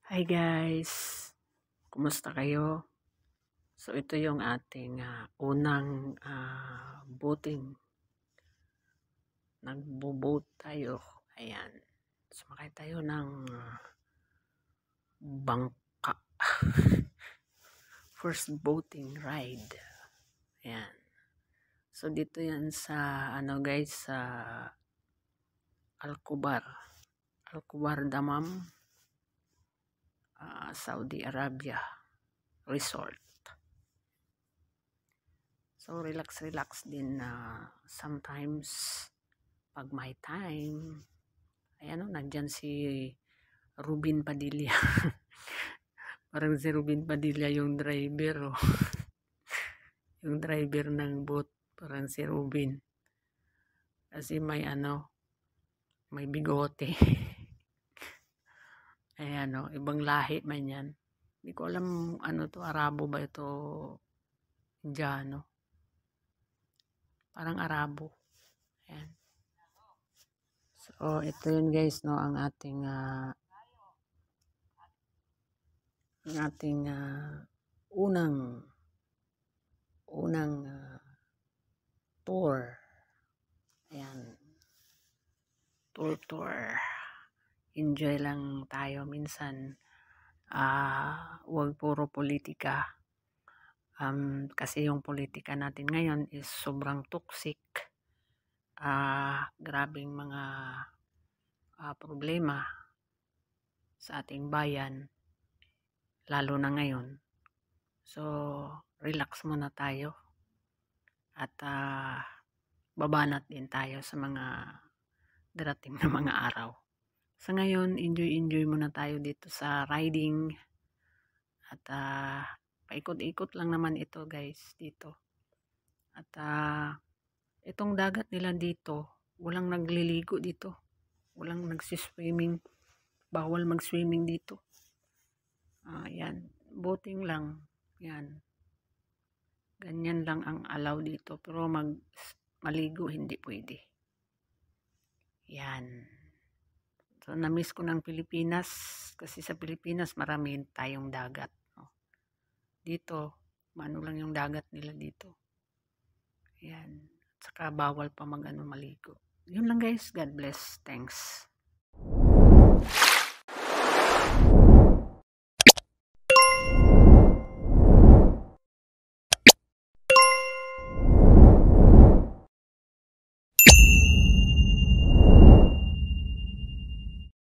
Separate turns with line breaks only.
Hi guys, kumusta kayo? So ito yung ating unang voting. Nagbo-vote tayo. Ayan. Sumakay tayo ng bangka. First voting ride. Ayan. So dito yan sa guys, sa Al-Kubar Damam, Saudi Arabia Resort. So relax din sometimes pag may time. Ayan nandyan si Rubin Padilla. Parang si Rubin Padilla yung driver. Yung driver ng boat. Parang si Rubin. Kasi may may bigote. Ayan ibang lahi man yan. Hindi ko alam to, Arabo ba ito, Indiano. Parang Arabo. Ayan. So ito yun guys ang ating unang tour. Ayan. Tour. Enjoy lang tayo minsan. Huwag puro politika. Kasi yung politika natin ngayon is sobrang toxic. Grabing mga problema sa ating bayan. Lalo na ngayon. So, relax muna tayo. At babanat din tayo sa mga darating na mga araw. Sa ngayon, enjoy muna tayo dito sa riding. At paikot-ikot lang naman ito guys dito. At itong dagat nila dito, walang nagliligo dito. Walang nagsiswimming. Bawal mag-swimming dito. Yan. Boating lang. Yan. Ganyan lang ang allow dito. Pero maligo hindi pwede. Yan. So, na-miss ko ng Pilipinas. Kasi sa Pilipinas, marami tayong dagat. Dito, mano lang yung dagat nila dito. Yan. Saka bawal pa maligo. Yun lang guys. God bless. Thanks.